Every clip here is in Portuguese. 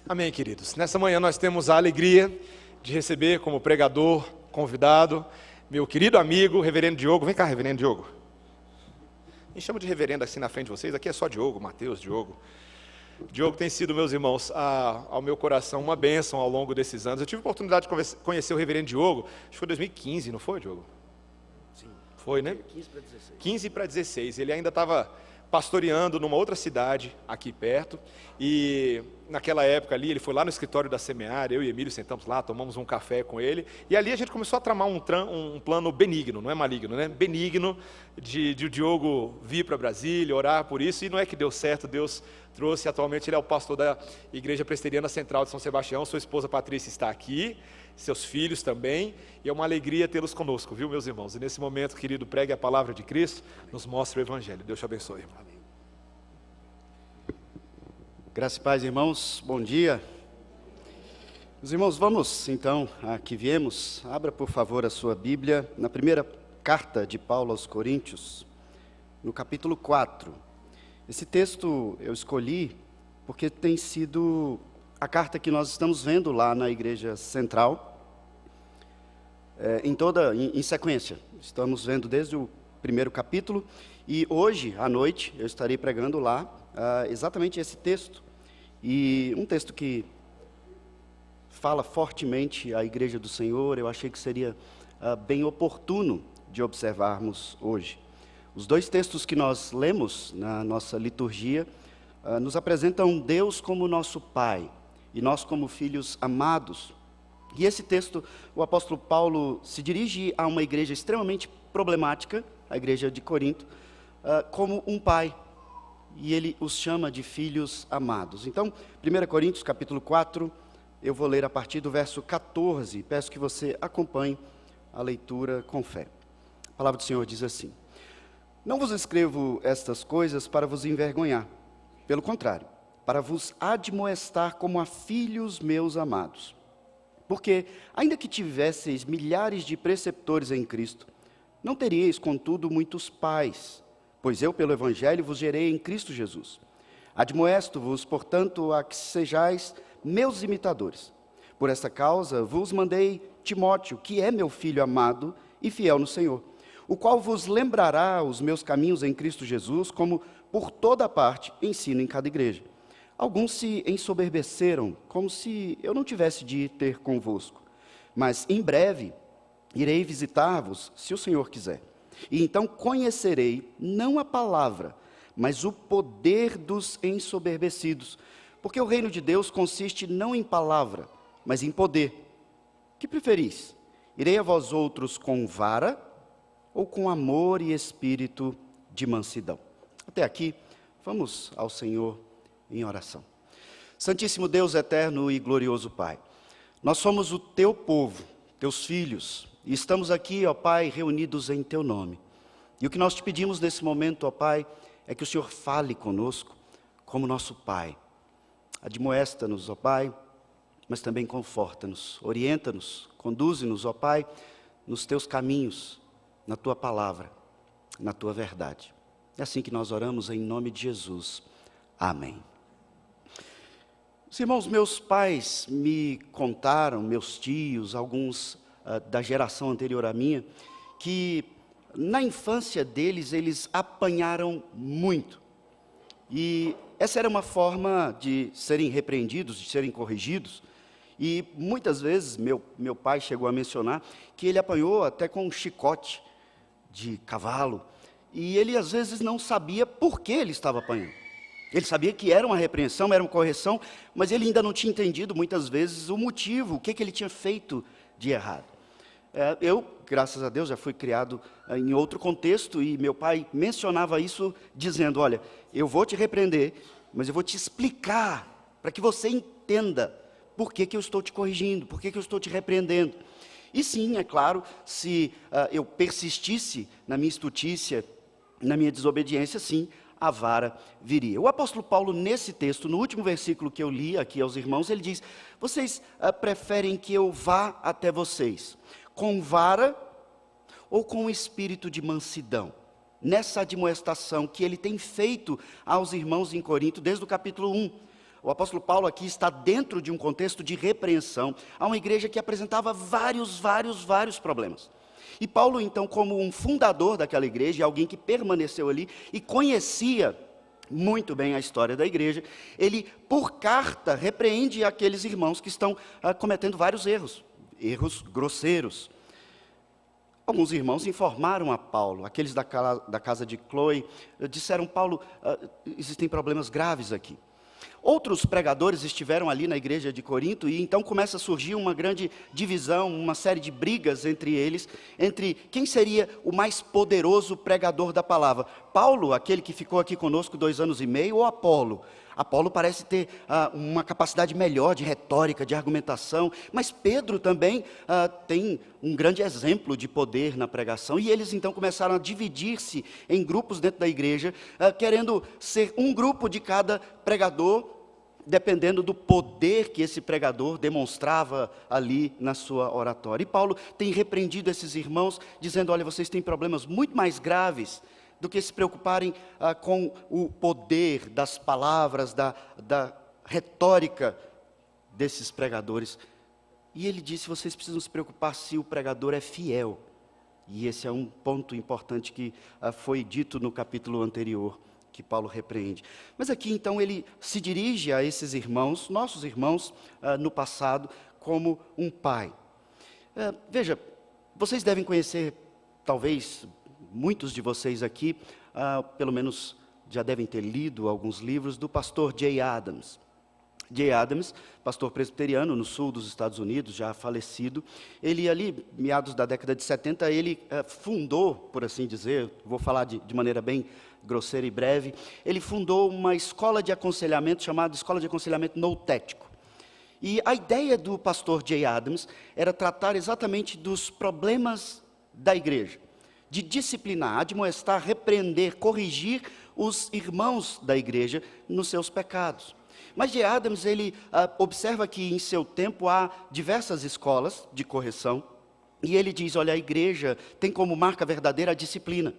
Amém, queridos. Nessa manhã nós temos a alegria de receber como pregador, convidado, meu querido amigo, reverendo Diogo. Vem cá, reverendo Diogo. Me chama de reverendo assim na frente de vocês. Aqui é só Diogo, Mateus, Diogo. Diogo tem sido, meus irmãos, ao meu coração uma bênção ao longo desses anos. Eu tive a oportunidade de conhecer o reverendo Diogo, acho que foi em 2015, não foi, Diogo? Sim. Foi, né? 15 para 16. 15 para 16. Ele ainda estava pastoreando numa outra cidade aqui perto, e naquela época ali, ele foi lá no escritório da Semear, eu e Emílio sentamos lá, tomamos um café com ele, e ali a gente começou a tramar um plano benigno, não é maligno, né? Benigno, de o Diogo vir para Brasília, orar por isso, e não é que deu certo, Deus trouxe. Atualmente ele é o pastor da Igreja Presbiteriana Central de São Sebastião, sua esposa Patrícia está aqui, seus filhos também, e é uma alegria tê-los conosco, viu, meus irmãos? E nesse momento, querido, pregue a palavra de Cristo, nos mostre o Evangelho. Deus te abençoe. Amém. Graças e paz, irmãos, bom dia. Os irmãos, vamos então, aqui viemos, abra por favor a sua Bíblia, na primeira carta de Paulo aos Coríntios, no capítulo 4. Esse texto eu escolhi porque tem sido a carta que nós estamos vendo lá na Igreja Central, em sequência. Estamos vendo desde o primeiro capítulo, e hoje à noite eu estarei pregando lá exatamente esse texto, e um texto que fala fortemente à Igreja do Senhor. Eu achei que seria bem oportuno de observarmos hoje. Os dois textos que nós lemos na nossa liturgia nos apresentam Deus como nosso Pai e nós como filhos amados. E esse texto, o apóstolo Paulo se dirige a uma igreja extremamente problemática, a igreja de Corinto, como um pai, e ele os chama de filhos amados. Então, 1 Coríntios capítulo 4, eu vou ler a partir do verso 14, peço que você acompanhe a leitura com fé. A palavra do Senhor diz assim: Não vos escrevo estas coisas para vos envergonhar, pelo contrário, para vos admoestar como a filhos meus amados. Porque, ainda que tivesseis milhares de preceptores em Cristo, não teríeis, contudo, muitos pais, pois eu, pelo Evangelho, vos gerei em Cristo Jesus. Admoesto-vos, portanto, a que sejais meus imitadores. Por esta causa vos mandei Timóteo, que é meu filho amado e fiel no Senhor, o qual vos lembrará os meus caminhos em Cristo Jesus, como por toda parte ensino em cada igreja. Alguns se ensoberbeceram, como se eu não tivesse de ir ter convosco. Mas em breve irei visitar-vos, se o Senhor quiser. E então conhecerei, não a palavra, mas o poder dos ensoberbecidos. Porque o reino de Deus consiste não em palavra, mas em poder. Que preferis? Irei a vós outros com vara ou com amor e espírito de mansidão? Até aqui, vamos ao Senhor em oração. Santíssimo Deus eterno e glorioso Pai, nós somos o Teu povo, Teus filhos, e estamos aqui, ó Pai, reunidos em Teu nome. E o que nós te pedimos nesse momento, ó Pai, é que o Senhor fale conosco como nosso Pai. Admoesta-nos, ó Pai, mas também conforta-nos, orienta-nos, conduze-nos, ó Pai, nos Teus caminhos, na Tua palavra, na Tua verdade. É assim que nós oramos em nome de Jesus. Amém. Os irmãos, meus pais me contaram, meus tios, alguns da geração anterior à minha, que na infância deles, eles apanharam muito. E essa era uma forma de serem repreendidos, de serem corrigidos. E muitas vezes, meu pai chegou a mencionar que ele apanhou até com um chicote de cavalo. E ele às vezes não sabia por que ele estava apanhando. Ele sabia que era uma repreensão, era uma correção, mas ele ainda não tinha entendido muitas vezes o motivo, o que ele tinha feito de errado. Eu, graças a Deus, já fui criado em outro contexto, e meu pai mencionava isso dizendo: olha, eu vou te repreender, mas eu vou te explicar, para que você entenda por que eu estou te corrigindo, por que eu estou te repreendendo. E sim, é claro, se eu persistisse na minha estutícia, na minha desobediência, sim, a vara viria. O apóstolo Paulo, nesse texto, no último versículo que eu li aqui aos irmãos, ele diz: vocês preferem que eu vá até vocês com vara ou com espírito de mansidão? Nessa admoestação que ele tem feito aos irmãos em Corinto, desde o capítulo 1. O apóstolo Paulo aqui está dentro de um contexto de repreensão a uma igreja que apresentava vários problemas. E Paulo, então, como um fundador daquela igreja, alguém que permaneceu ali e conhecia muito bem a história da igreja, ele, por carta, repreende aqueles irmãos que estão cometendo vários erros grosseiros. Alguns irmãos informaram a Paulo, aqueles da casa de Cloe, disseram: Paulo, existem problemas graves aqui. Outros pregadores estiveram ali na igreja de Corinto e então começa a surgir uma grande divisão, uma série de brigas entre eles, entre quem seria o mais poderoso pregador da palavra. Paulo, aquele que ficou aqui conosco 2 anos e meio, ou Apolo? Apolo parece ter uma capacidade melhor de retórica, de argumentação, mas Pedro também tem um grande exemplo de poder na pregação, e eles então começaram a dividir-se em grupos dentro da igreja, querendo ser um grupo de cada pregador, dependendo do poder que esse pregador demonstrava ali na sua oratória. E Paulo tem repreendido esses irmãos, dizendo: olha, vocês têm problemas muito mais graves do que se preocuparem com o poder das palavras, da retórica desses pregadores. E ele disse: vocês precisam se preocupar se o pregador é fiel. E esse é um ponto importante que foi dito no capítulo anterior, que Paulo repreende. Mas aqui então ele se dirige a esses irmãos, nossos irmãos no passado, como um pai. Veja, vocês devem conhecer, talvez muitos de vocês aqui, pelo menos já devem ter lido alguns livros do pastor Jay Adams. Jay Adams, pastor presbiteriano no sul dos Estados Unidos, já falecido, ele ali, meados da década de 70, ele fundou, por assim dizer, vou falar de maneira bem grosseira e breve, ele fundou uma escola de aconselhamento chamada Escola de Aconselhamento Noutético. E a ideia do pastor Jay Adams era tratar exatamente dos problemas da igreja, de disciplinar, admoestar, repreender, corrigir os irmãos da igreja nos seus pecados. Mas Jay Adams, ele observa que em seu tempo há diversas escolas de correção, e ele diz: olha, a igreja tem como marca verdadeira a disciplina.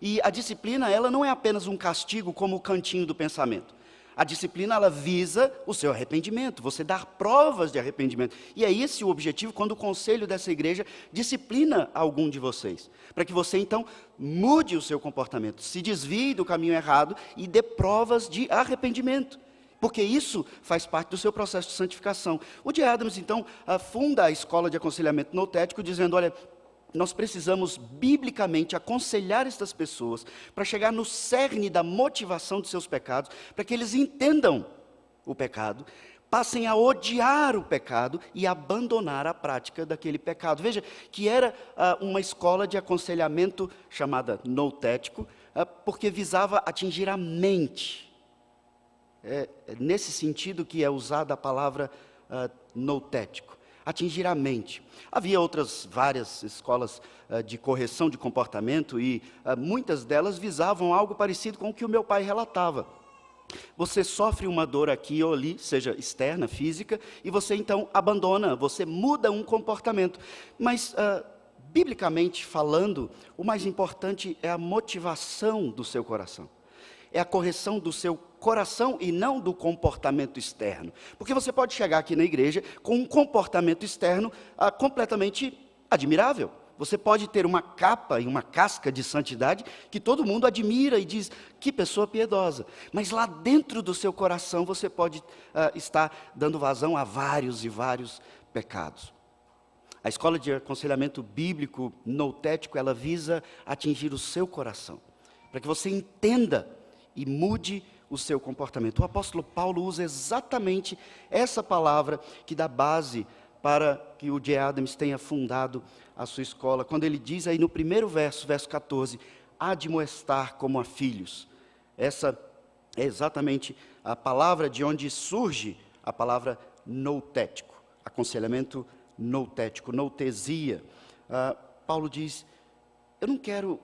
E a disciplina, ela não é apenas um castigo como o cantinho do pensamento. A disciplina, ela visa o seu arrependimento, você dar provas de arrependimento. E é esse o objetivo quando o conselho dessa igreja disciplina algum de vocês. Para que você, então, mude o seu comportamento, se desvie do caminho errado e dê provas de arrependimento. Porque isso faz parte do seu processo de santificação. O Jay Adams, então, funda a Escola de Aconselhamento Noutético, dizendo: olha, nós precisamos biblicamente aconselhar estas pessoas para chegar no cerne da motivação de seus pecados, para que eles entendam o pecado, passem a odiar o pecado e abandonar a prática daquele pecado. Veja que era uma escola de aconselhamento chamada noutético, porque visava atingir a mente. É nesse sentido que é usada a palavra noutético. Atingir a mente. Havia outras várias escolas de correção de comportamento e muitas delas visavam algo parecido com o que o meu pai relatava. Você sofre uma dor aqui ou ali, seja externa, física, e você então abandona, você muda um comportamento. Mas, biblicamente falando, o mais importante é a motivação do seu coração. É a correção do seu coração e não do comportamento externo. Porque você pode chegar aqui na igreja com um comportamento externo completamente admirável. Você pode ter uma capa e uma casca de santidade que todo mundo admira e diz: que pessoa piedosa. Mas lá dentro do seu coração você pode estar dando vazão a vários e vários pecados. A escola de aconselhamento bíblico noutético, ela visa atingir o seu coração, para que você entenda e mude o seu comportamento. O apóstolo Paulo usa exatamente essa palavra que dá base para que o Jay Adams tenha fundado a sua escola, quando ele diz aí no primeiro verso 14, admoestar como a filhos. Essa é exatamente a palavra de onde surge a palavra noutético, aconselhamento noutético, noutesia. Paulo diz: eu não quero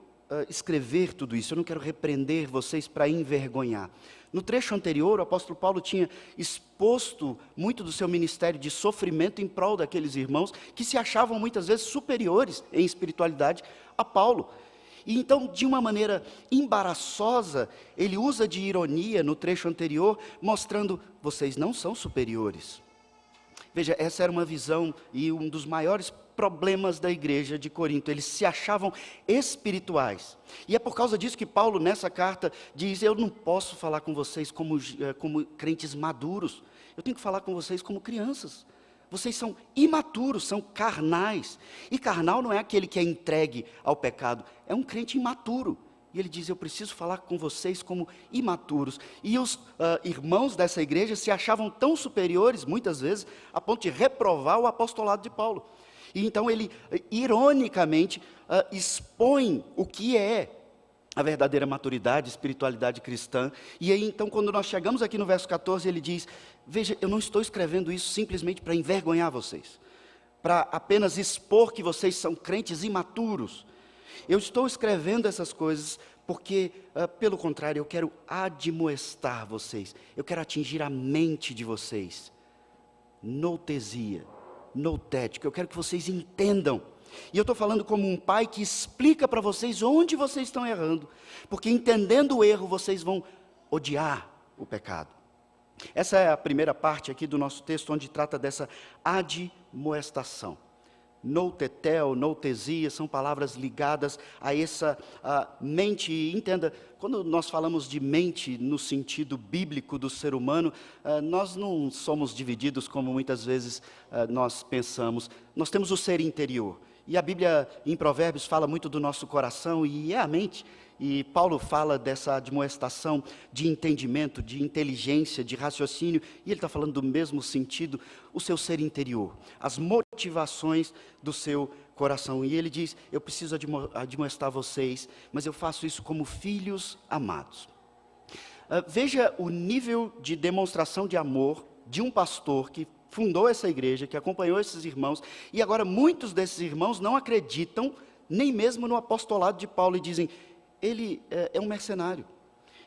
escrever tudo isso, eu não quero repreender vocês para envergonhar. No trecho anterior, o apóstolo Paulo tinha exposto muito do seu ministério de sofrimento em prol daqueles irmãos que se achavam muitas vezes superiores em espiritualidade a Paulo. E então, de uma maneira embaraçosa, ele usa de ironia no trecho anterior, mostrando, vocês não são superiores. Veja, essa era uma visão e um dos maiores problemas da igreja de Corinto. Eles se achavam espirituais. E é por causa disso que Paulo, nessa carta, diz, eu não posso falar com vocês como crentes maduros. Eu tenho que falar com vocês como crianças. Vocês são imaturos, são carnais. E carnal não é aquele que é entregue ao pecado, é um crente imaturo. E ele diz, eu preciso falar com vocês como imaturos. E os irmãos dessa igreja se achavam tão superiores, muitas vezes, a ponto de reprovar o apostolado de Paulo. E então ele, ironicamente, expõe o que é a verdadeira maturidade, espiritualidade cristã. E aí, então, quando nós chegamos aqui no verso 14, ele diz, veja, eu não estou escrevendo isso simplesmente para envergonhar vocês, para apenas expor que vocês são crentes imaturos. Eu estou escrevendo essas coisas porque, pelo contrário, eu quero admoestar vocês, eu quero atingir a mente de vocês. Noutesia, noutética, eu quero que vocês entendam. E eu estou falando como um pai que explica para vocês onde vocês estão errando, porque entendendo o erro, vocês vão odiar o pecado. Essa é a primeira parte aqui do nosso texto, onde trata dessa admoestação. Noutetel, noutesia, são palavras ligadas a essa mente. E entenda, quando nós falamos de mente no sentido bíblico do ser humano, nós não somos divididos como muitas vezes nós pensamos. Nós temos o ser interior. E a Bíblia, em Provérbios, fala muito do nosso coração, e é a mente. E Paulo fala dessa admoestação de entendimento, de inteligência, de raciocínio, e ele está falando do mesmo sentido, o seu ser interior, as motivações do seu coração. E ele diz, eu preciso admoestar vocês, mas eu faço isso como filhos amados. Veja o nível de demonstração de amor de um pastor que fundou essa igreja, que acompanhou esses irmãos, e agora muitos desses irmãos não acreditam nem mesmo no apostolado de Paulo, e dizem, ele é um mercenário,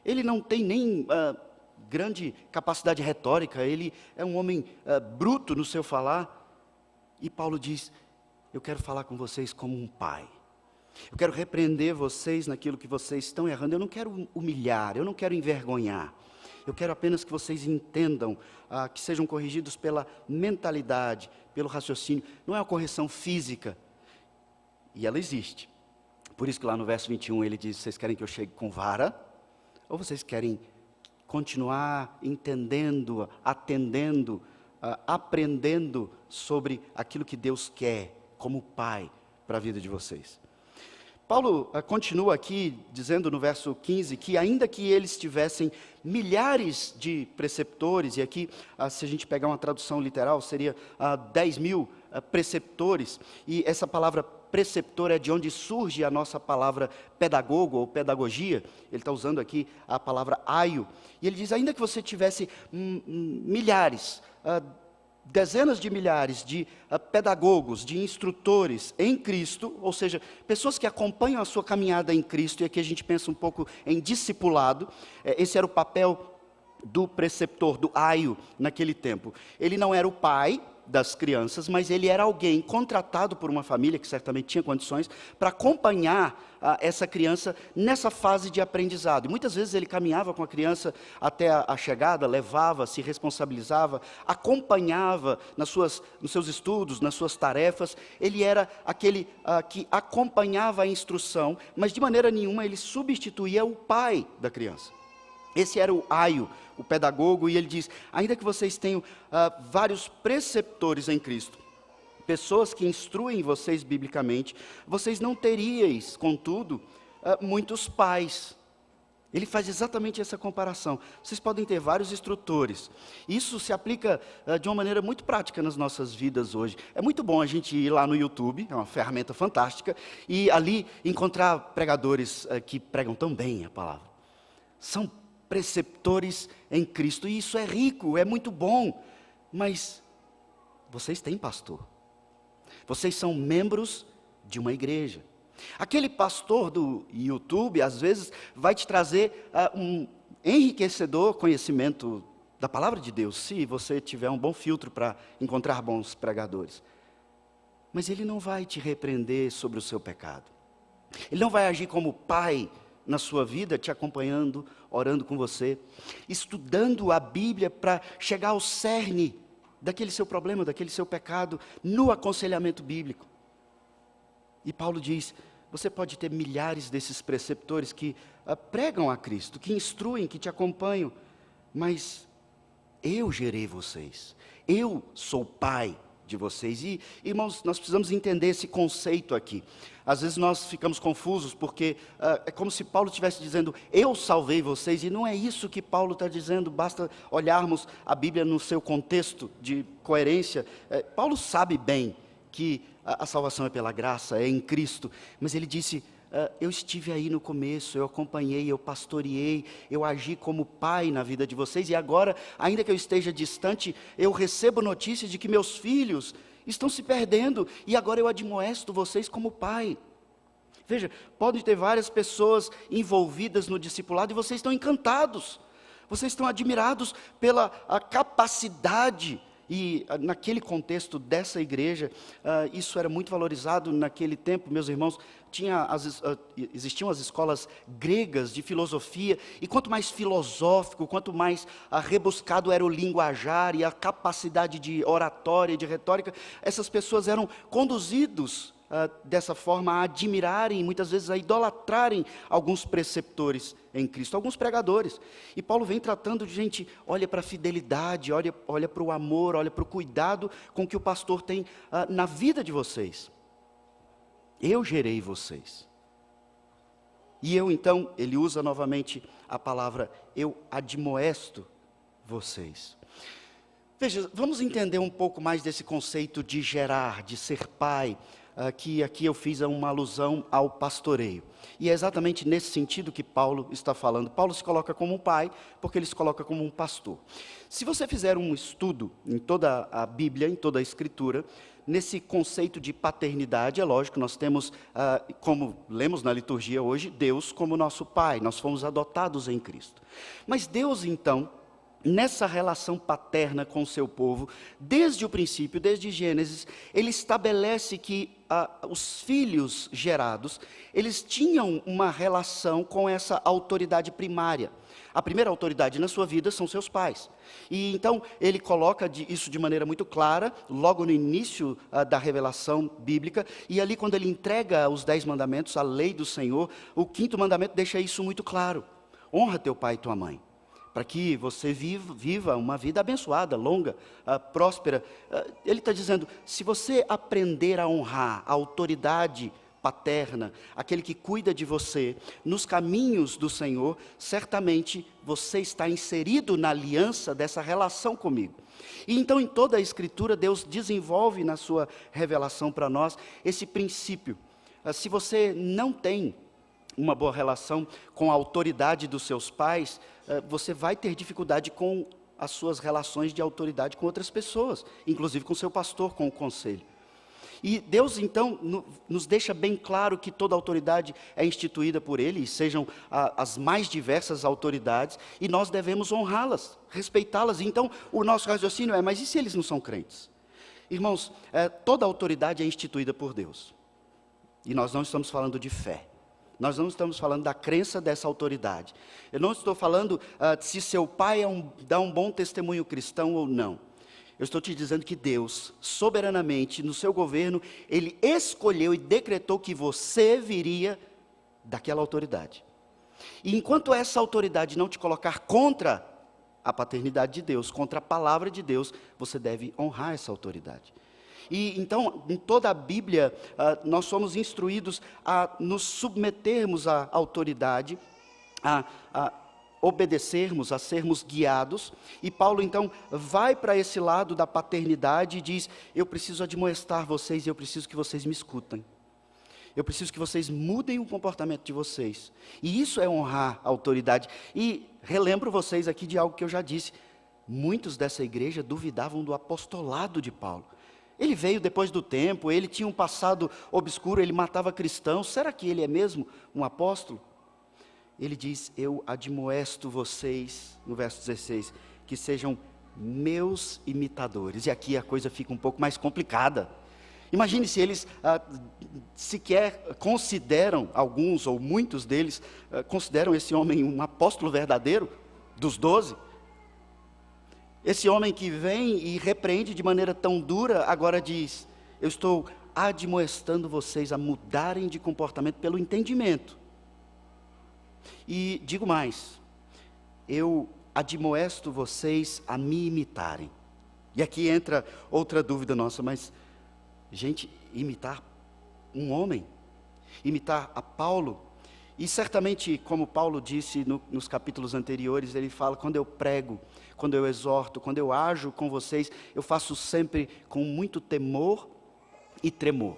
ele não tem nem grande capacidade retórica, ele é um homem bruto no seu falar. E Paulo diz, eu quero falar com vocês como um pai, eu quero repreender vocês naquilo que vocês estão errando, eu não quero humilhar, eu não quero envergonhar, eu quero apenas que vocês entendam, que sejam corrigidos pela mentalidade, pelo raciocínio, não é uma correção física, e ela existe. Por isso que lá no verso 21 ele diz, vocês querem que eu chegue com vara? Ou vocês querem continuar entendendo, atendendo, aprendendo sobre aquilo que Deus quer, como Pai, para a vida de vocês? Paulo continua aqui, dizendo no verso 15, que ainda que eles tivessem milhares de preceptores, e aqui, se a gente pegar uma tradução literal, seria 10 mil preceptores, e essa palavra preceptor é de onde surge a nossa palavra pedagogo ou pedagogia. Ele está usando aqui a palavra aio. E ele diz, ainda que você tivesse milhares, dezenas de milhares de pedagogos, de instrutores em Cristo, ou seja, pessoas que acompanham a sua caminhada em Cristo, e aqui a gente pensa um pouco em discipulado, esse era o papel do preceptor, do aio, naquele tempo. Ele não era o pai das crianças, mas ele era alguém contratado por uma família, que certamente tinha condições, para acompanhar essa criança nessa fase de aprendizado. E muitas vezes ele caminhava com a criança até a chegada, levava, se responsabilizava, acompanhava nos seus estudos, nas suas tarefas. Ele era aquele que acompanhava a instrução, mas de maneira nenhuma ele substituía o pai da criança. Esse era o aio, o pedagogo, e ele diz, ainda que vocês tenham vários preceptores em Cristo, pessoas que instruem vocês biblicamente, vocês não teríeis, contudo, muitos pais. Ele faz exatamente essa comparação. Vocês podem ter vários instrutores. Isso se aplica de uma maneira muito prática nas nossas vidas hoje. É muito bom a gente ir lá no YouTube, é uma ferramenta fantástica, e ali encontrar pregadores que pregam tão bem a palavra. São preceptores em Cristo, e isso é rico, é muito bom, mas vocês têm pastor, vocês são membros de uma igreja. Aquele pastor do YouTube, às vezes, vai te trazer um enriquecedor conhecimento da palavra de Deus, se você tiver um bom filtro para encontrar bons pregadores, mas ele não vai te repreender sobre o seu pecado, Ele não vai agir como pai na sua vida, te acompanhando, orando com você, estudando a Bíblia para chegar ao cerne daquele seu problema, daquele seu pecado, no aconselhamento bíblico. E Paulo diz, você pode ter milhares desses preceptores que pregam a Cristo, que instruem, que te acompanham, mas eu gerei vocês, eu sou pai de vocês. E, irmãos, nós precisamos entender esse conceito aqui. Às vezes nós ficamos confusos, porque é como se Paulo estivesse dizendo, eu salvei vocês, e não é isso que Paulo está dizendo, basta olharmos a Bíblia no seu contexto de coerência. Paulo sabe bem que a salvação é pela graça, é em Cristo, mas ele disse, eu estive aí no começo, eu acompanhei, eu pastoreei, eu agi como pai na vida de vocês, e agora, ainda que eu esteja distante, eu recebo notícias de que meus filhos estão se perdendo, e agora eu admoesto vocês como pai. Veja, podem ter várias pessoas envolvidas no discipulado, e vocês estão encantados, vocês estão admirados pela capacidade. E naquele contexto dessa igreja, isso era muito valorizado naquele tempo, meus irmãos. Existiam as escolas gregas de filosofia, e quanto mais filosófico, quanto mais rebuscado era o linguajar e a capacidade de oratória e de retórica, essas pessoas eram conduzidos dessa forma a admirarem, muitas vezes a idolatrarem alguns preceptores em Cristo, alguns pregadores. E Paulo vem tratando de gente, olha para a fidelidade, olha para o amor, olha para o cuidado com que o pastor tem na vida de vocês. Eu gerei vocês. E eu então, ele usa novamente a palavra, eu admoesto vocês. Veja, vamos entender um pouco mais desse conceito de gerar, de ser pai, que aqui eu fiz uma alusão ao pastoreio. E é exatamente nesse sentido que Paulo está falando. Paulo se coloca como um pai, porque ele se coloca como um pastor. Se você fizer um estudo em toda a Bíblia, em toda a Escritura, nesse conceito de paternidade, é lógico, nós temos, como lemos na liturgia hoje, Deus como nosso pai, nós fomos adotados em Cristo. Mas Deus, então, nessa relação paterna com o seu povo, desde o princípio, desde Gênesis, ele estabelece que os filhos gerados, eles tinham uma relação com essa autoridade primária. A primeira autoridade na sua vida são seus pais. E então ele coloca isso de maneira muito clara, logo no início da revelação bíblica, e ali quando ele entrega os 10 mandamentos, a lei do Senhor, o 5º mandamento deixa isso muito claro. Honra teu pai e tua mãe, para que você viva uma vida abençoada, longa, próspera. Ele está dizendo, se você aprender a honrar a autoridade paterna, aquele que cuida de você, nos caminhos do Senhor, certamente você está inserido na aliança dessa relação comigo. E então em toda a Escritura, Deus desenvolve na sua revelação para nós, esse princípio. Se você não tem uma boa relação com a autoridade dos seus pais, você vai ter dificuldade com as suas relações de autoridade com outras pessoas, inclusive com seu pastor, com o conselho. E Deus, então, nos deixa bem claro que toda autoridade é instituída por Ele, e sejam as mais diversas autoridades, e nós devemos honrá-las, respeitá-las. Então, o nosso raciocínio é, mas e se eles não são crentes? Irmãos, toda autoridade é instituída por Deus. E nós não estamos falando de fé. Nós não estamos falando da crença dessa autoridade. Eu não estou falando se seu pai dá um bom testemunho cristão ou não. Eu estou te dizendo que Deus, soberanamente, no seu governo, Ele escolheu e decretou que você viria daquela autoridade. E enquanto essa autoridade não te colocar contra a paternidade de Deus, contra a palavra de Deus, você deve honrar essa autoridade. E então, em toda a Bíblia, nós somos instruídos a nos submetermos à autoridade, a obedecermos, a sermos guiados. E Paulo então vai para esse lado da paternidade e diz, eu preciso admoestar vocês e eu preciso que vocês me escutem. Eu preciso que vocês mudem o comportamento de vocês. E isso é honrar a autoridade. E relembro vocês aqui de algo que eu já disse. Muitos dessa igreja duvidavam do apostolado de Paulo. Ele veio depois do tempo, ele tinha um passado obscuro, ele matava cristãos. Será que ele é mesmo um apóstolo? Ele diz, eu admoesto vocês, no verso 16, que sejam meus imitadores. E aqui a coisa fica um pouco mais complicada. Imagine se eles sequer consideram, alguns ou muitos deles, consideram esse homem um apóstolo verdadeiro dos 12. Esse homem que vem e repreende de maneira tão dura, agora diz: eu estou admoestando vocês a mudarem de comportamento pelo entendimento. E digo mais, eu admoesto vocês a me imitarem. E aqui entra outra dúvida nossa, mas, gente, imitar um homem, imitar a Paulo, e certamente, como Paulo disse nos capítulos anteriores, ele fala: quando eu prego, quando eu exorto, quando eu ajo com vocês, eu faço sempre com muito temor e tremor.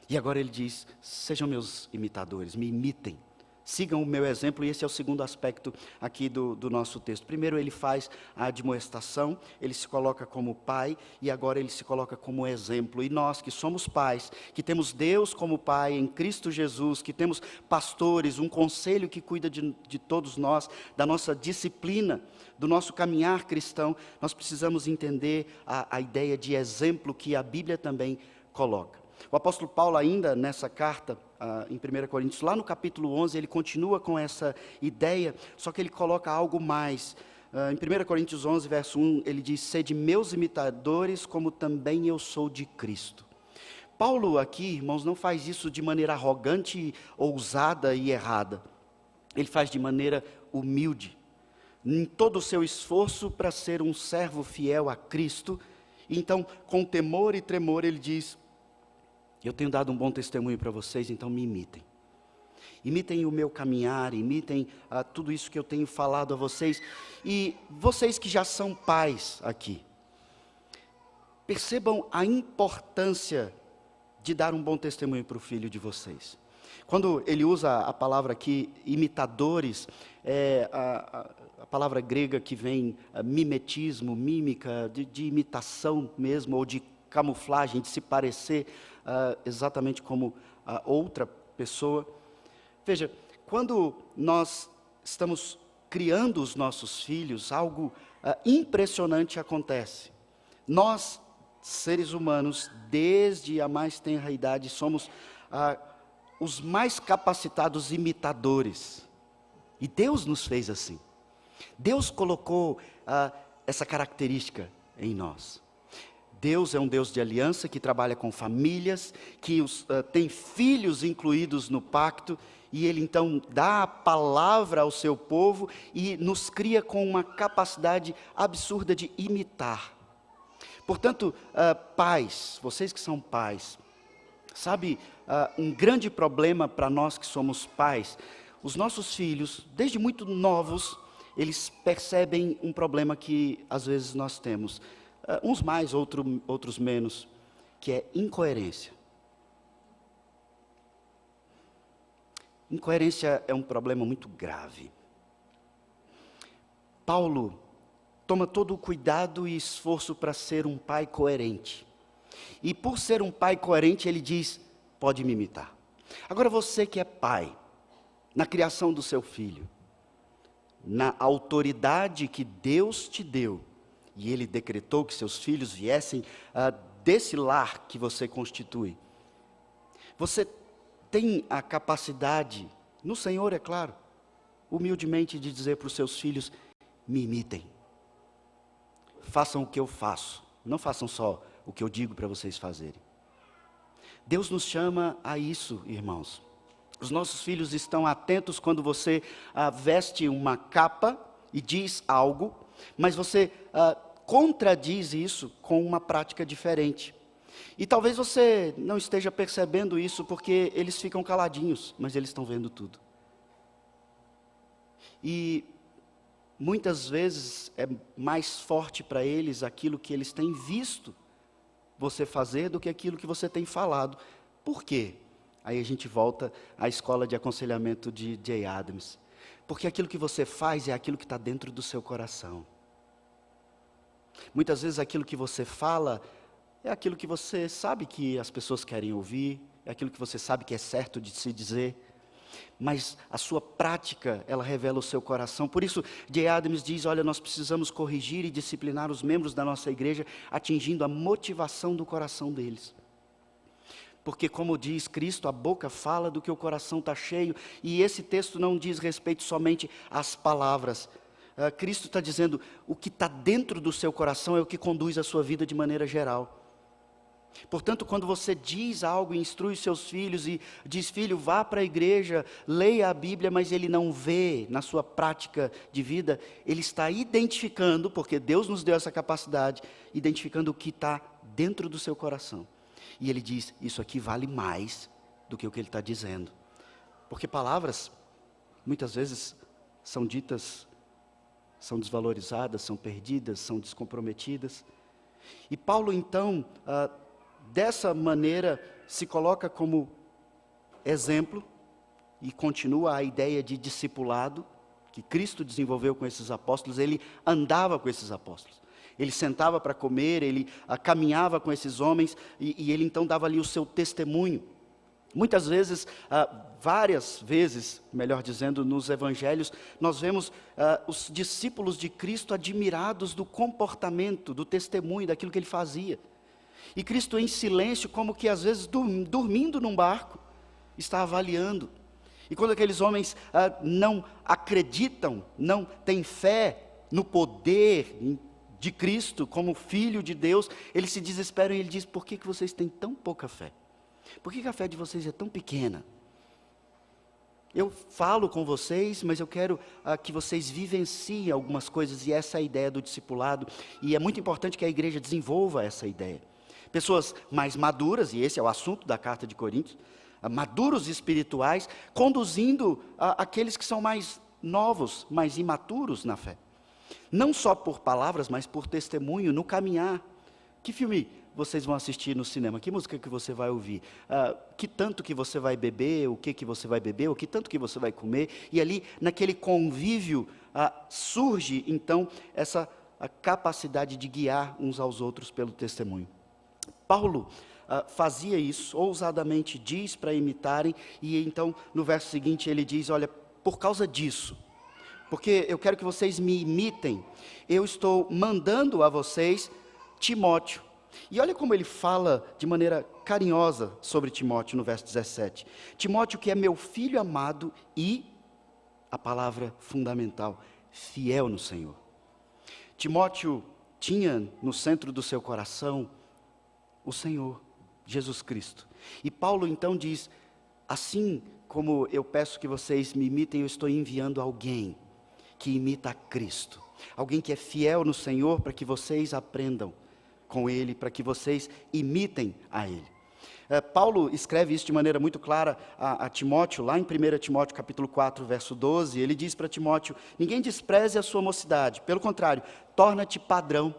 E agora ele diz: sejam meus imitadores, me imitem, sigam o meu exemplo. E esse é o segundo aspecto aqui do nosso texto. Primeiro, ele faz a admoestação, ele se coloca como pai, e agora ele se coloca como exemplo. E nós que somos pais, que temos Deus como pai em Cristo Jesus, que temos pastores, um conselho que cuida de todos nós, da nossa disciplina, do nosso caminhar cristão, nós precisamos entender a ideia de exemplo que a Bíblia também coloca. O apóstolo Paulo, ainda nessa carta, em 1 Coríntios, lá no capítulo 11, ele continua com essa ideia, só que ele coloca algo mais. Em 1 Coríntios 11, verso 1, ele diz: sede meus imitadores, como também eu sou de Cristo. Paulo aqui, irmãos, não faz isso de maneira arrogante, ousada e errada. Ele faz de maneira humilde, em todo o seu esforço para ser um servo fiel a Cristo. Então, com temor e tremor, ele diz: eu tenho dado um bom testemunho para vocês, então me imitem. Imitem o meu caminhar, imitem tudo isso que eu tenho falado a vocês. E vocês que já são pais aqui, percebam a importância de dar um bom testemunho para o filho de vocês. Quando ele usa a palavra aqui, imitadores, a palavra grega que vem mimetismo, mímica, de imitação mesmo, ou de camuflagem, de se parecer exatamente como a outra pessoa. Veja, quando nós estamos criando os nossos filhos, algo impressionante acontece. Nós, seres humanos, desde a mais tenra idade, somos os mais capacitados imitadores. E Deus nos fez assim. Deus colocou essa característica em nós. Deus é um Deus de aliança, que trabalha com famílias, que tem filhos incluídos no pacto, e Ele então dá a palavra ao seu povo e nos cria com uma capacidade absurda de imitar. Portanto, pais, vocês que são pais, sabe, um grande problema para nós que somos pais, os nossos filhos, desde muito novos, eles percebem um problema que às vezes nós temos. Uns mais, outros menos, que é incoerência. Incoerência é um problema muito grave. Paulo toma todo o cuidado e esforço para ser um pai coerente. E por ser um pai coerente, ele diz: pode me imitar. Agora você que é pai, na criação do seu filho, na autoridade que Deus te deu, e Ele decretou que seus filhos viessem desse lar que você constitui. Você tem a capacidade, no Senhor é claro, humildemente de dizer para os seus filhos: me imitem. Façam o que eu faço, não façam só o que eu digo para vocês fazerem. Deus nos chama a isso, irmãos. Os nossos filhos estão atentos quando você veste uma capa e diz algo, mas você contradiz isso com uma prática diferente. E talvez você não esteja percebendo isso porque eles ficam caladinhos, mas eles estão vendo tudo. E muitas vezes é mais forte para eles aquilo que eles têm visto você fazer do que aquilo que você tem falado. Por quê? Aí a gente volta à escola de aconselhamento de Jay Adams. Porque aquilo que você faz é aquilo que está dentro do seu coração. Muitas vezes aquilo que você fala é aquilo que você sabe que as pessoas querem ouvir, é aquilo que você sabe que é certo de se dizer. mas a sua prática, ela revela o seu coração. Por isso, J. Adams diz, olha, nós precisamos corrigir e disciplinar os membros da nossa igreja, atingindo a motivação do coração deles. Porque, como diz Cristo, a boca fala do que o coração está cheio, e esse texto não diz respeito somente às palavras. Cristo está dizendo, o que está dentro do seu coração é o que conduz a sua vida de maneira geral. Portanto, quando você diz algo, instrui os seus filhos e diz, filho, vá para a igreja, leia a Bíblia, mas ele não vê na sua prática de vida, ele está identificando, porque Deus nos deu essa capacidade, identificando o que está dentro do seu coração. E ele diz, isso aqui vale mais do que o que ele está dizendo. Porque palavras, muitas vezes, são ditas, são desvalorizadas, são perdidas, são descomprometidas. E Paulo, então, dessa maneira, se coloca como exemplo e continua a ideia de discipulado que Cristo desenvolveu com esses apóstolos. Ele andava com esses apóstolos, ele sentava para comer, ele caminhava com esses homens e ele então dava ali o seu testemunho. Muitas vezes, várias vezes, melhor dizendo, nos evangelhos, nós vemos os discípulos de Cristo admirados do comportamento, do testemunho, daquilo que ele fazia. E Cristo em silêncio, como que às vezes dormindo num barco, está avaliando. E quando aqueles homens não acreditam, não têm fé no poder de Cristo como Filho de Deus, eles se desesperam e ele diz, por que vocês têm tão pouca fé? Por que a fé de vocês é tão pequena? Eu falo com vocês, mas eu quero que vocês vivenciem algumas coisas, e essa é a ideia do discipulado, e é muito importante que a igreja desenvolva essa ideia. Pessoas mais maduras, e esse é o assunto da carta de Coríntios, maduros espirituais, conduzindo aqueles que são mais novos, mais imaturos na fé. Não só por palavras, mas por testemunho, no caminhar. Que filme vocês vão assistir no cinema? Que música que você vai ouvir? Que tanto que você vai beber? O que você vai beber? O que tanto que você vai comer? E ali, naquele convívio, surge então essa capacidade de guiar uns aos outros pelo testemunho. Paulo fazia isso, ousadamente diz para imitarem, e então no verso seguinte ele diz, olha, por causa disso, porque eu quero que vocês me imitem, eu estou mandando a vocês Timóteo. E olha como ele fala de maneira carinhosa sobre Timóteo no verso 17. Timóteo, que é meu filho amado e, a palavra fundamental, fiel no Senhor. Timóteo tinha no centro do seu coração o Senhor, Jesus Cristo. E Paulo então diz, assim como eu peço que vocês me imitem, eu estou enviando alguém que imita a Cristo. Alguém que é fiel no Senhor, para que vocês aprendam com Ele, para que vocês imitem a Ele. Paulo escreve isso de maneira muito clara a Timóteo, lá em 1 Timóteo capítulo 4, verso 12, ele diz para Timóteo, ninguém despreze a sua mocidade, pelo contrário, torna-te padrão.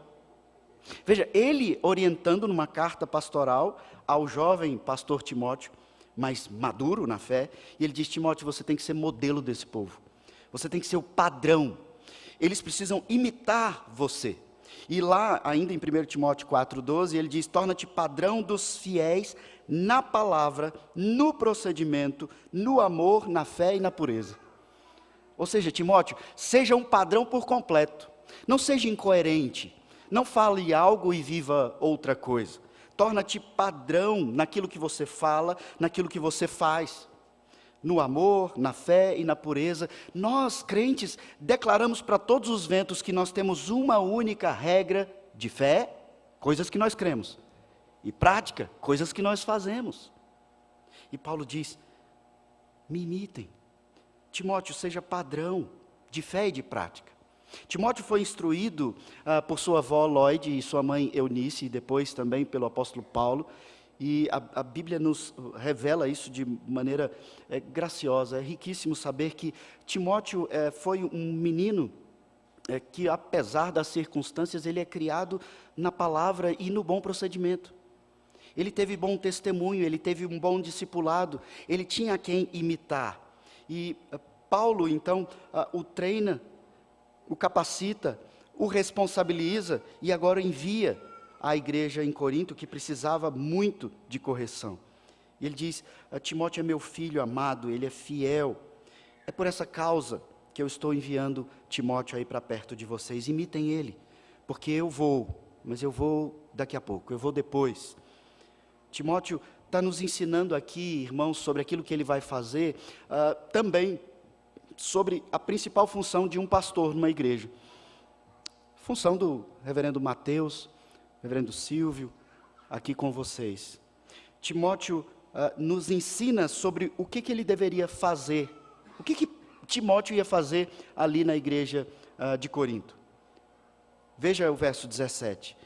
Veja, ele orientando numa carta pastoral ao jovem pastor Timóteo, mais maduro na fé, e ele diz, Timóteo, você tem que ser modelo desse povo, você tem que ser o padrão, eles precisam imitar você. E lá, ainda em 1 Timóteo 4,12, ele diz, torna-te padrão dos fiéis na palavra, no procedimento, no amor, na fé e na pureza. Ou seja, Timóteo, seja um padrão por completo, não seja incoerente, não fale algo e viva outra coisa. Torna-te padrão naquilo que você fala, naquilo que você faz. No amor, na fé e na pureza. Nós, crentes, declaramos para todos os ventos que nós temos uma única regra de fé, coisas que nós cremos, e prática, coisas que nós fazemos. E Paulo diz, me imitem. Timóteo, seja padrão de fé e de prática. Timóteo foi instruído por sua avó Lloyd e sua mãe Eunice, e depois também pelo apóstolo Paulo, e a Bíblia nos revela isso de maneira graciosa. É riquíssimo saber que Timóteo foi um menino que, apesar das circunstâncias, ele é criado na palavra e no bom procedimento. Ele teve bom testemunho, ele teve um bom discipulado, ele tinha quem imitar. E Paulo, então, o treina, o capacita, o responsabiliza e agora envia à igreja em Corinto, que precisava muito de correção. E ele diz, Timóteo é meu filho amado, ele é fiel. É por essa causa que eu estou enviando Timóteo aí para perto de vocês. Imitem ele, porque eu vou, mas eu vou daqui a pouco, eu vou depois. Timóteo está nos ensinando aqui, irmãos, sobre aquilo que ele vai fazer, também sobre a principal função de um pastor numa igreja. Função do reverendo Mateus, reverendo Silvio, aqui com vocês. Timóteo nos ensina sobre o que ele deveria fazer. O que Timóteo ia fazer ali na igreja de Corinto. Veja o verso 17.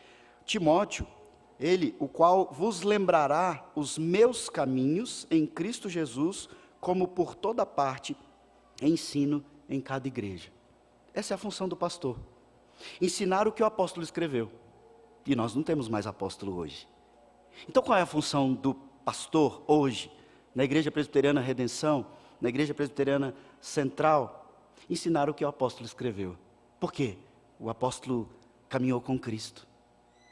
Timóteo, ele, o qual vos lembrará os meus caminhos em Cristo Jesus, como por toda parte ensino em cada igreja. Essa é a função do pastor. Ensinar o que o apóstolo escreveu. E nós não temos mais apóstolo hoje. Então qual é a função do pastor hoje, na Igreja Presbiteriana Redenção, na Igreja Presbiteriana Central? Ensinar o que o apóstolo escreveu. Por quê? O apóstolo caminhou com Cristo.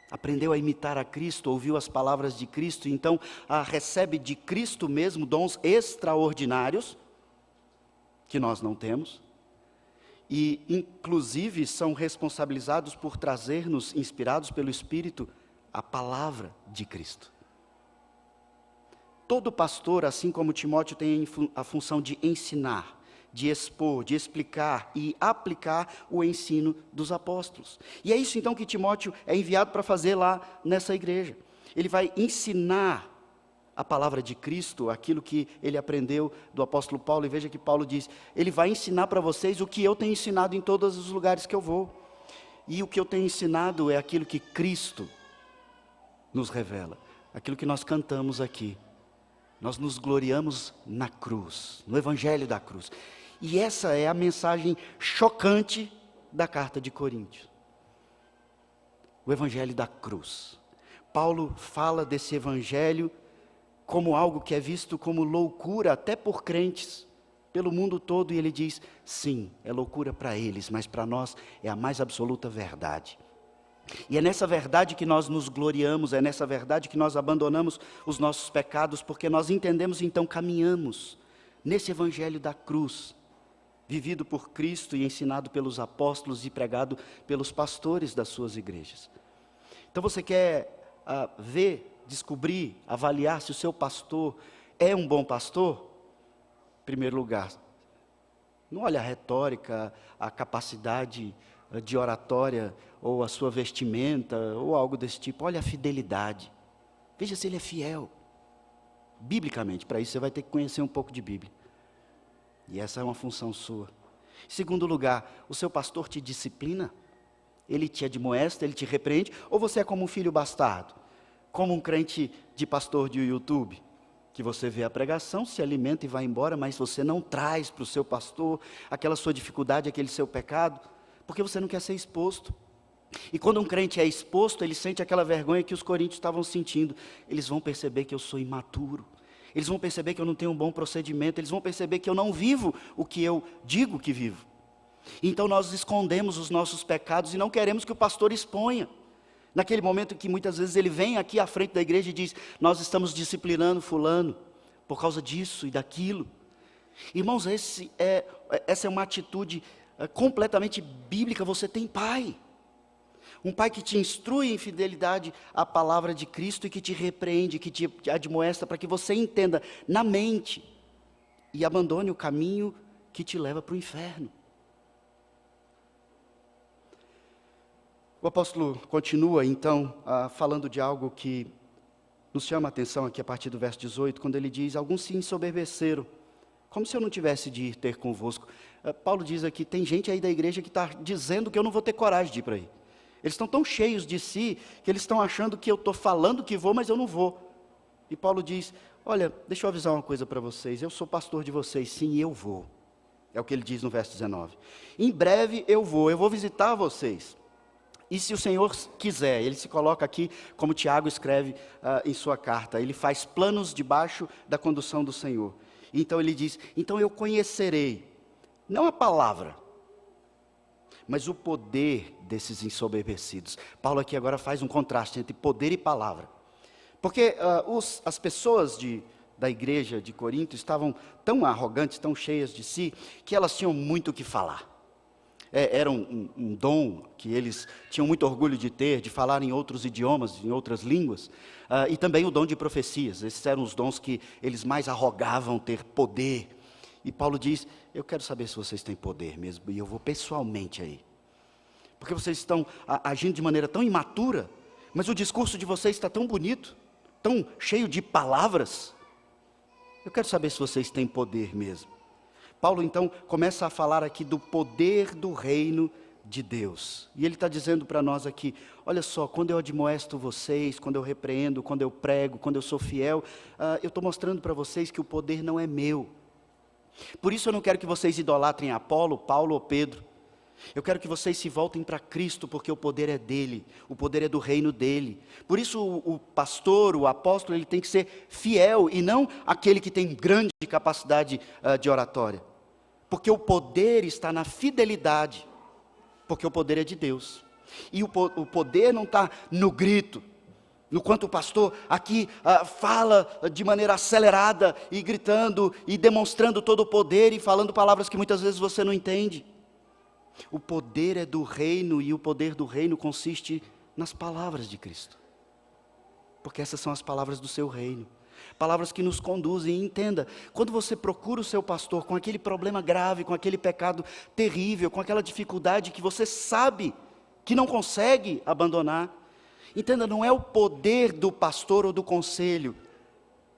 Aprendeu a imitar a Cristo, ouviu as palavras de Cristo, então recebe de Cristo mesmo dons extraordinários, que nós não temos, e inclusive são responsabilizados por trazer-nos, inspirados pelo Espírito, a palavra de Cristo. Todo pastor, assim como Timóteo, tem a função de ensinar, de expor, de explicar e aplicar o ensino dos apóstolos. E é isso então que Timóteo é enviado para fazer lá nessa igreja. Ele vai ensinar a palavra de Cristo, aquilo que ele aprendeu do apóstolo Paulo. E veja que Paulo diz, ele vai ensinar para vocês o que eu tenho ensinado em todos os lugares que eu vou. E o que eu tenho ensinado é aquilo que Cristo nos revela, aquilo que nós cantamos aqui. Nós nos gloriamos na cruz, no evangelho da cruz. E essa é a mensagem chocante da carta de Coríntios. O evangelho da cruz. Paulo fala desse evangelho como algo que é visto como loucura até por crentes pelo mundo todo, e ele diz, sim, é loucura para eles, mas para nós é a mais absoluta verdade. E é nessa verdade que nós nos gloriamos, é nessa verdade que nós abandonamos os nossos pecados, porque nós entendemos, então caminhamos nesse evangelho da cruz, vivido por Cristo e ensinado pelos apóstolos e pregado pelos pastores das suas igrejas. Então você quer ver, descobrir, avaliar se o seu pastor é um bom pastor? Em primeiro lugar, não olha a retórica, a capacidade de oratória, ou a sua vestimenta, ou algo desse tipo. Olha a fidelidade. Veja se ele é fiel. Biblicamente, para isso você vai ter que conhecer um pouco de Bíblia. E essa é uma função sua. Em segundo lugar, o seu pastor te disciplina? Ele te admoesta, ele te repreende? Ou você é como um filho bastardo? Como um crente de pastor de YouTube? Que você vê a pregação, se alimenta e vai embora, mas você não traz para o seu pastor aquela sua dificuldade, aquele seu pecado, porque você não quer ser exposto. E quando um crente é exposto, ele sente aquela vergonha que os coríntios estavam sentindo. Eles vão perceber que eu sou imaturo. Eles vão perceber que eu não tenho um bom procedimento. Eles vão perceber que eu não vivo o que eu digo que vivo. Então nós escondemos os nossos pecados e não queremos que o pastor exponha. Naquele momento que muitas vezes ele vem aqui à frente da igreja e diz, nós estamos disciplinando fulano por causa disso e daquilo. Irmãos, essa é uma atitude completamente bíblica. Você tem pai. Um pai que te instrui em fidelidade à palavra de Cristo e que te repreende, que te admoesta para que você entenda na mente e abandone o caminho que te leva para o inferno. O apóstolo continua então falando de algo que nos chama a atenção aqui a partir do verso 18, quando ele diz, alguns se ensoberbeceram, como se eu não tivesse de ir ter convosco. Paulo diz aqui, tem gente aí da igreja que está dizendo que eu não vou ter coragem de ir para aí. Eles estão tão cheios de si, que eles estão achando que eu estou falando que vou, mas eu não vou. E Paulo diz, olha, deixa eu avisar uma coisa para vocês, eu sou pastor de vocês, sim, eu vou. É o que ele diz no verso 19. Em breve eu vou visitar vocês. E se o Senhor quiser, ele se coloca aqui, como Tiago escreve em sua carta, ele faz planos debaixo da condução do Senhor. Então ele diz, então eu conhecerei, não a palavra, mas o poder desses ensoberbecidos. Paulo aqui agora faz um contraste entre poder e palavra. Porque as pessoas da igreja de Corinto estavam tão arrogantes, tão cheias de si, que elas tinham muito o que falar. Era um dom que eles tinham muito orgulho de ter, de falar em outros idiomas, em outras línguas, e também o dom de profecias. Esses eram os dons que eles mais arrogavam ter poder. E Paulo diz, eu quero saber se vocês têm poder mesmo, e eu vou pessoalmente aí. Porque vocês estão agindo de maneira tão imatura, mas o discurso de vocês está tão bonito, tão cheio de palavras. Eu quero saber se vocês têm poder mesmo. Paulo então começa a falar aqui do poder do reino de Deus. E ele está dizendo para nós aqui, olha só, quando eu admoesto vocês, quando eu repreendo, quando eu prego, quando eu sou fiel, eu estou mostrando para vocês que o poder não é meu. Por isso eu não quero que vocês idolatrem Apolo, Paulo ou Pedro. Eu quero que vocês se voltem para Cristo, porque o poder é dele, o poder é do reino dele. Por isso o pastor, o apóstolo, ele tem que ser fiel e não aquele que tem grande capacidade de oratória. Porque o poder está na fidelidade, porque o poder é de Deus. E o poder não está no grito, no quanto o pastor aqui fala de maneira acelerada e gritando e demonstrando todo o poder e falando palavras que muitas vezes você não entende. O poder é do reino e o poder do reino consiste nas palavras de Cristo. Porque essas são as palavras do seu reino. Palavras que nos conduzem, e entenda, quando você procura o seu pastor com aquele problema grave, com aquele pecado terrível, com aquela dificuldade que você sabe que não consegue abandonar, entenda, não é o poder do pastor ou do conselho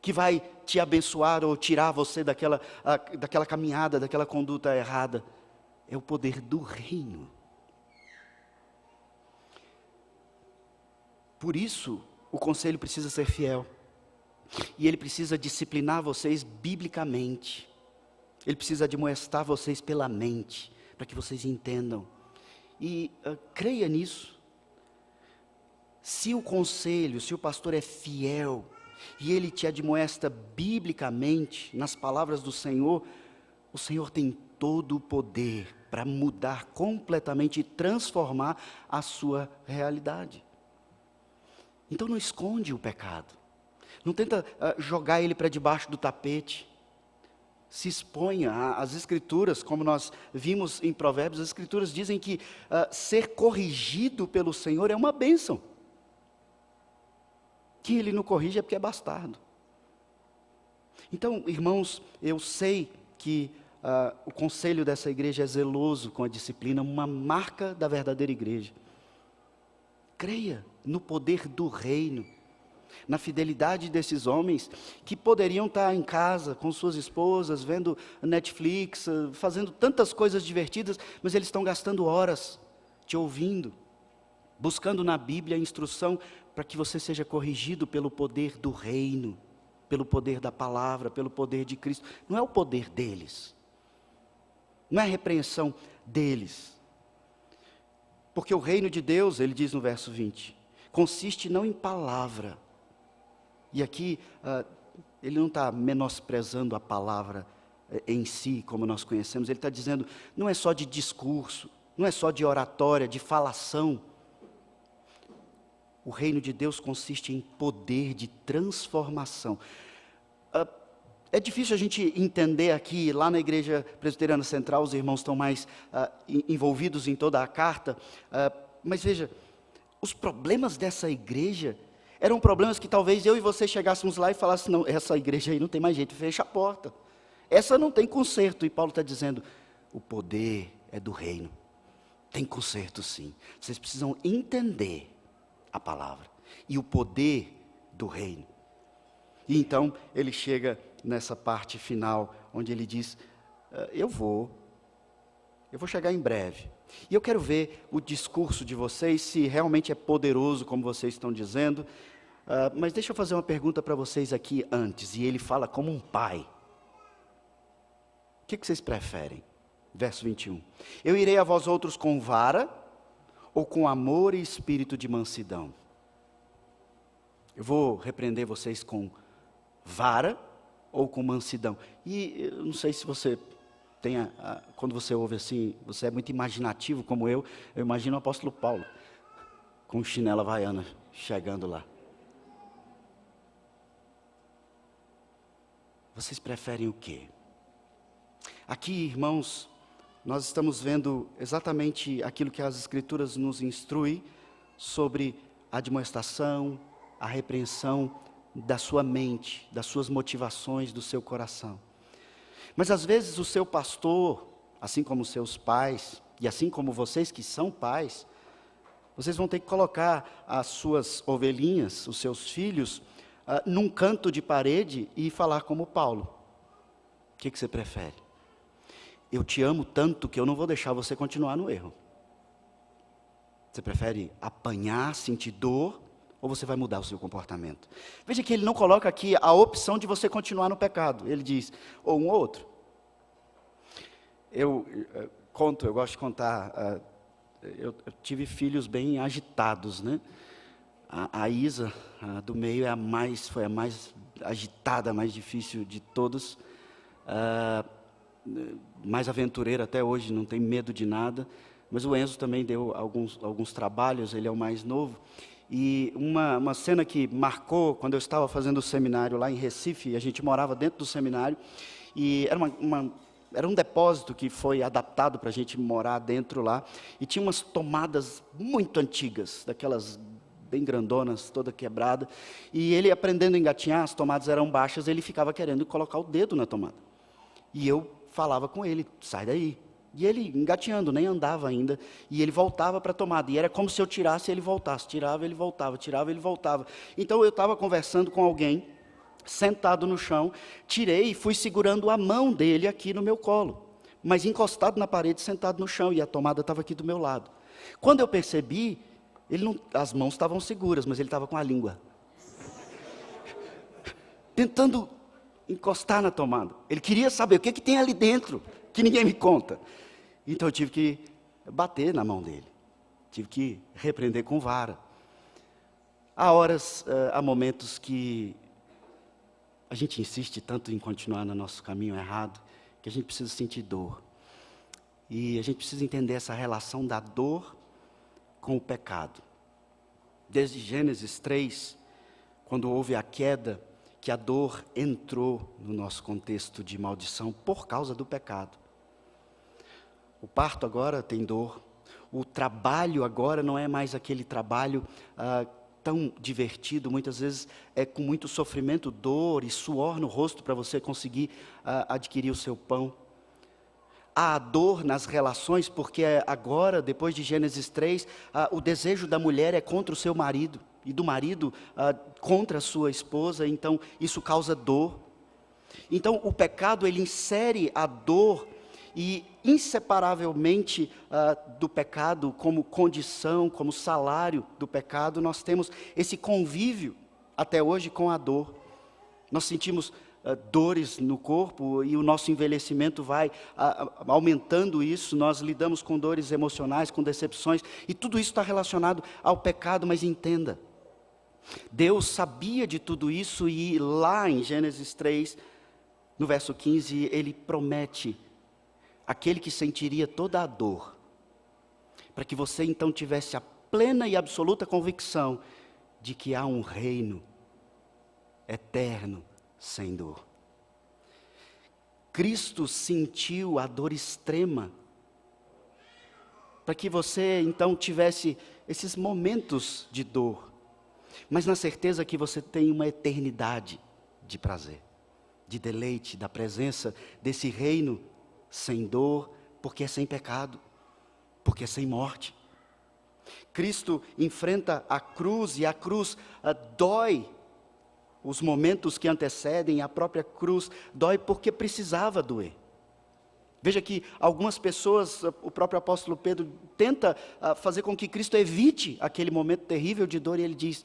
que vai te abençoar ou tirar você daquela caminhada, daquela conduta errada. É o poder do reino. Por isso, o conselho precisa ser fiel. E ele precisa disciplinar vocês biblicamente. Ele precisa admoestar vocês pela mente, para que vocês entendam. E creia nisso. Se o conselho, se o pastor é fiel, e ele te admoesta biblicamente, nas palavras do Senhor, o Senhor tem todo o poder para mudar completamente e transformar a sua realidade. Então não esconde o pecado. Não tenta jogar ele para debaixo do tapete. Se exponha às Escrituras, como nós vimos em Provérbios, as Escrituras dizem que ser corrigido pelo Senhor é uma bênção. Quem ele não corrige é porque é bastardo. Então, irmãos, eu sei que o conselho dessa igreja é zeloso com a disciplina, uma marca da verdadeira igreja. Creia no poder do reino, na fidelidade desses homens que poderiam estar em casa com suas esposas, vendo Netflix, fazendo tantas coisas divertidas, mas eles estão gastando horas te ouvindo, buscando na Bíblia a instrução para que você seja corrigido pelo poder do reino, pelo poder da palavra, pelo poder de Cristo. Não é o poder deles. Não é a repreensão deles. Porque o reino de Deus, ele diz no verso 20, consiste não em palavra. E aqui, ele não está menosprezando a palavra em si, como nós conhecemos. Ele está dizendo, não é só de discurso, não é só de oratória, de falação. O reino de Deus consiste em poder de transformação. É difícil a gente entender aqui, lá na Igreja Presbiteriana Central, os irmãos estão mais envolvidos em toda a carta, mas veja, os problemas dessa igreja eram problemas que talvez eu e você chegássemos lá e falássemos, não, essa igreja aí não tem mais jeito, fecha a porta. Essa não tem conserto, e Paulo está dizendo, o poder é do reino, tem conserto sim. Vocês precisam entender a palavra e o poder do reino. E então ele chega nessa parte final, onde ele diz, eu vou chegar em breve. E eu quero ver o discurso de vocês, se realmente é poderoso, como vocês estão dizendo. Mas deixa eu fazer uma pergunta para vocês aqui antes. E ele fala como um pai. O que vocês preferem? Verso 21. Eu irei a vós outros com vara, ou com amor e espírito de mansidão? Eu vou repreender vocês com vara, ou com mansidão? E eu não sei se você quando você ouve assim, você é muito imaginativo como eu imagino o apóstolo Paulo, com chinela havaiana, chegando lá. vocês preferem o quê? Aqui, irmãos, nós estamos vendo exatamente aquilo que as Escrituras nos instruem sobre a admoestação, a repreensão da sua mente, das suas motivações, do seu coração. Mas às vezes o seu pastor, assim como os seus pais, e assim como vocês que são pais, vocês vão ter que colocar as suas ovelhinhas, os seus filhos, num canto de parede e falar como Paulo. O que você prefere? Eu te amo tanto que eu não vou deixar você continuar no erro. Você prefere apanhar, sentir dor, ou você vai mudar o seu comportamento? Veja que ele não coloca aqui a opção de você continuar no pecado. Ele diz, ou um ou outro. Eu gosto de contar, eu tive filhos bem agitados, né? A Isa, do meio, foi a mais agitada, a mais difícil de todos. Mais aventureira até hoje, não tem medo de nada. Mas o Enzo também deu alguns trabalhos, ele é o mais novo. E uma cena que marcou, quando eu estava fazendo o seminário lá em Recife, a gente morava dentro do seminário, e era um depósito que foi adaptado para a gente morar dentro lá, e tinha umas tomadas muito antigas, daquelas bem grandonas, toda quebrada, e ele aprendendo a engatinhar, as tomadas eram baixas, ele ficava querendo colocar o dedo na tomada. E eu falava com ele, sai daí. E ele engatinhando, nem andava ainda, e ele voltava para a tomada, e era como se eu tirasse e ele voltasse, tirava, ele voltava, tirava, ele voltava. Então eu estava conversando com alguém, sentado no chão, tirei e fui segurando a mão dele aqui no meu colo, mas encostado na parede, sentado no chão, e a tomada estava aqui do meu lado. Quando eu percebi, as mãos estavam seguras, mas ele estava com a língua tentando encostar na tomada. Ele queria saber o que tem ali dentro, que ninguém me conta. Então eu tive que bater na mão dele, tive que repreender com vara. Há momentos que a gente insiste tanto em continuar no nosso caminho errado, que a gente precisa sentir dor. E a gente precisa entender essa relação da dor com o pecado. Desde Gênesis 3, quando houve a queda, que a dor entrou no nosso contexto de maldição por causa do pecado. O parto agora tem dor. O trabalho agora não é mais aquele trabalho tão divertido, muitas vezes é com muito sofrimento, dor e suor no rosto para você conseguir adquirir o seu pão. Há dor nas relações, porque agora, depois de Gênesis 3, o desejo da mulher é contra o seu marido, e do marido contra a sua esposa, então isso causa dor. Então o pecado, ele insere a dor, e inseparavelmente do pecado, como condição, como salário do pecado, nós temos esse convívio até hoje com a dor. Nós sentimos dores no corpo, e o nosso envelhecimento vai aumentando isso. Nós lidamos com dores emocionais, com decepções, e tudo isso está relacionado ao pecado. Mas entenda, Deus sabia de tudo isso, e lá em Gênesis 3, no verso 15, Ele promete aquele que sentiria toda a dor, para que você então tivesse a plena e absoluta convicção de que há um reino eterno sem dor. Cristo sentiu a dor extrema, para que você então tivesse esses momentos de dor, mas na certeza que você tem uma eternidade de prazer, de deleite, da presença desse reino sem dor, porque é sem pecado, porque é sem morte. Cristo enfrenta a cruz, e a cruz dói. Os momentos que antecedem a própria cruz dói porque precisava doer. Veja que algumas pessoas, o próprio apóstolo Pedro tenta fazer com que Cristo evite aquele momento terrível de dor, e ele diz: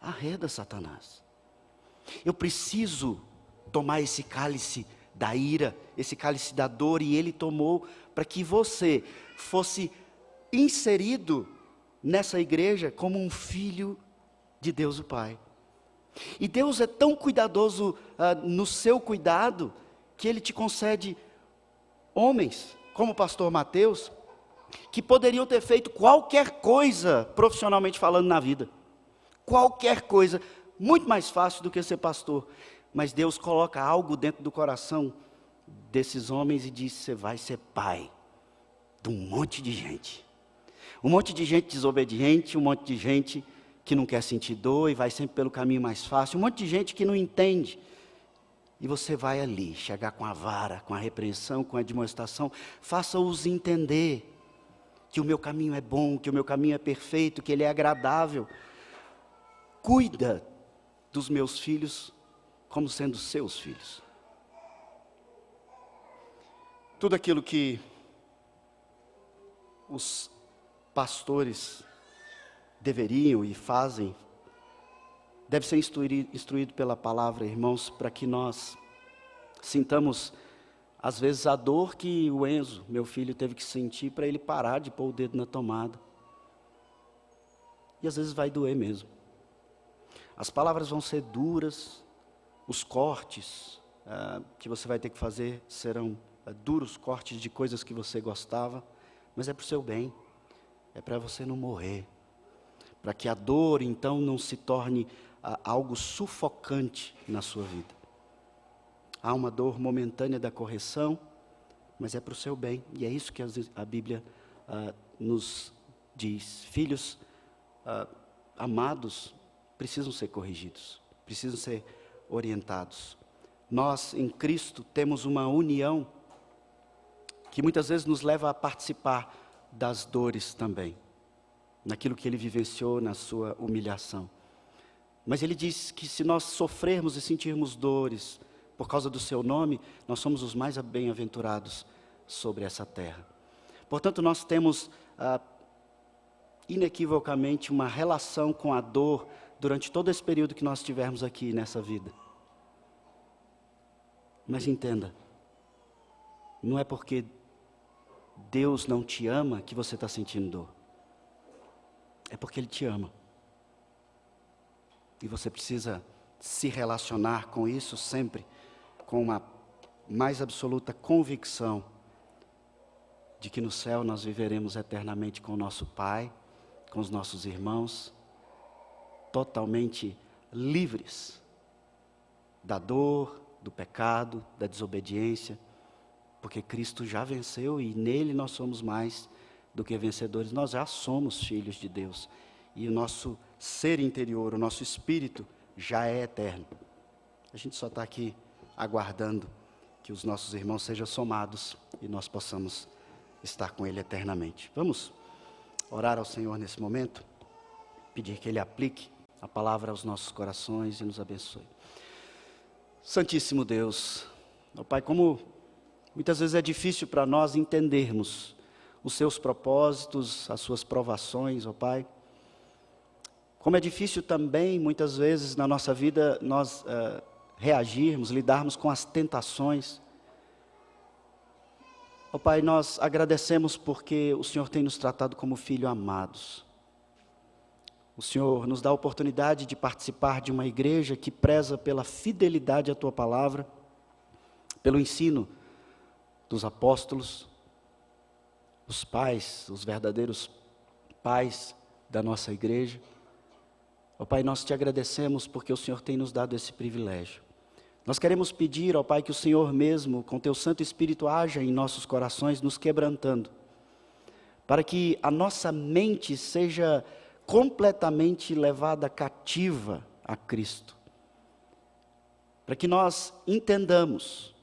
arreda, Satanás, eu preciso tomar esse cálice da ira, esse cálice da dor, e ele tomou para que você fosse inserido nessa igreja como um filho de Deus o Pai. E Deus é tão cuidadoso no seu cuidado, que Ele te concede homens, como o pastor Mateus, que poderiam ter feito qualquer coisa, profissionalmente falando, na vida. Qualquer coisa, muito mais fácil do que ser pastor. Mas Deus coloca algo dentro do coração desses homens e diz: você vai ser pai de um monte de gente. Um monte de gente desobediente, um monte de gente que não quer sentir dor e vai sempre pelo caminho mais fácil, um monte de gente que não entende. E você vai ali, chegar com a vara, com a repreensão, com a demonstração, faça-os entender que o meu caminho é bom, que o meu caminho é perfeito, que ele é agradável. Cuida dos meus filhos como sendo seus filhos. Tudo aquilo que os pastores deveriam e fazem, deve ser instruído pela palavra, irmãos, para que nós sintamos, às vezes, a dor que o Enzo, meu filho, teve que sentir para ele parar de pôr o dedo na tomada. E às vezes vai doer mesmo. As palavras vão ser duras, os cortes que você vai ter que fazer serão duros cortes de coisas que você gostava, mas é para o seu bem, é para você não morrer, para que a dor então não se torne algo sufocante na sua vida. Há uma dor momentânea da correção, mas é para o seu bem, e é isso que a Bíblia nos diz. Filhos amados precisam ser corrigidos, precisam ser orientados. Nós, em Cristo, temos uma união que muitas vezes nos leva a participar das dores também, naquilo que ele vivenciou na sua humilhação. Mas ele diz que se nós sofrermos e sentirmos dores por causa do seu nome, nós somos os mais bem-aventurados sobre essa terra. Portanto, nós temos inequivocamente uma relação com a dor durante todo esse período que nós estivermos aqui nessa vida. Mas entenda, não é porque Deus não te ama que você está sentindo dor. É porque Ele te ama. E você precisa se relacionar com isso sempre, com uma mais absoluta convicção de que no céu nós viveremos eternamente com o nosso Pai, com os nossos irmãos, totalmente livres da dor, do pecado, da desobediência, porque Cristo já venceu e nele nós somos mais do que vencedores. Nós já somos filhos de Deus e o nosso ser interior, o nosso espírito já é eterno. A gente só está aqui aguardando que os nossos irmãos sejam somados e nós possamos estar com Ele eternamente. Vamos orar ao Senhor nesse momento, pedir que Ele aplique a palavra aos nossos corações e nos abençoe. Santíssimo Deus, ó Pai, como muitas vezes é difícil para nós entendermos os seus propósitos, as suas provações, ó Pai. Como é difícil também, muitas vezes, na nossa vida, nós reagirmos, lidarmos com as tentações. Ó Pai, nós agradecemos porque o Senhor tem nos tratado como filhos amados. O Senhor nos dá a oportunidade de participar de uma igreja que preza pela fidelidade à Tua palavra, pelo ensino dos apóstolos, os pais, os verdadeiros pais da nossa igreja. Ó Pai, nós Te agradecemos porque o Senhor tem nos dado esse privilégio. Nós queremos pedir, ó Pai, que o Senhor mesmo, com Teu Santo Espírito, haja em nossos corações, nos quebrantando, para que a nossa mente seja completamente levada cativa a Cristo, para que nós entendamos,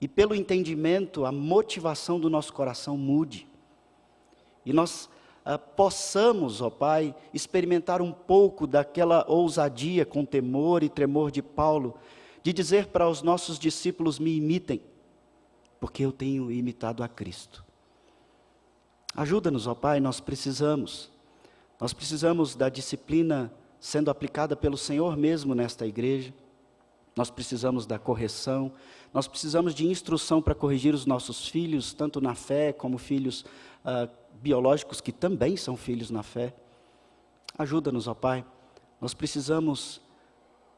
e pelo entendimento, a motivação do nosso coração mude, e nós possamos, ó Pai, experimentar um pouco daquela ousadia com temor e tremor de Paulo, de dizer para os nossos discípulos: me imitem, porque eu tenho imitado a Cristo. Ajuda-nos, ó Pai, nós precisamos da disciplina sendo aplicada pelo Senhor mesmo nesta igreja. Nós precisamos da correção, nós precisamos de instrução para corrigir os nossos filhos, tanto na fé como filhos biológicos que também são filhos na fé. Ajuda-nos, ó Pai, nós precisamos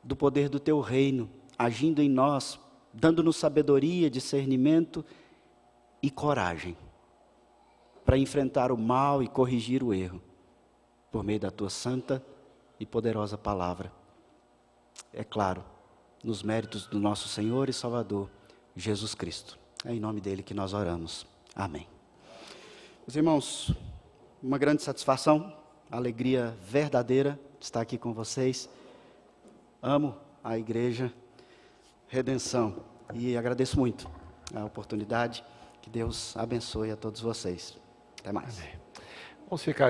do poder do Teu reino, agindo em nós, dando-nos sabedoria, discernimento e coragem, para enfrentar o mal e corrigir o erro, por meio da Tua santa e poderosa palavra. É claro, nos méritos do nosso Senhor e Salvador, Jesus Cristo. É em nome dele que nós oramos. Amém. Meus irmãos, uma grande satisfação, alegria verdadeira de estar aqui com vocês. Amo a Igreja Redenção e agradeço muito a oportunidade. Que Deus abençoe a todos vocês. Até mais. Vamos ficar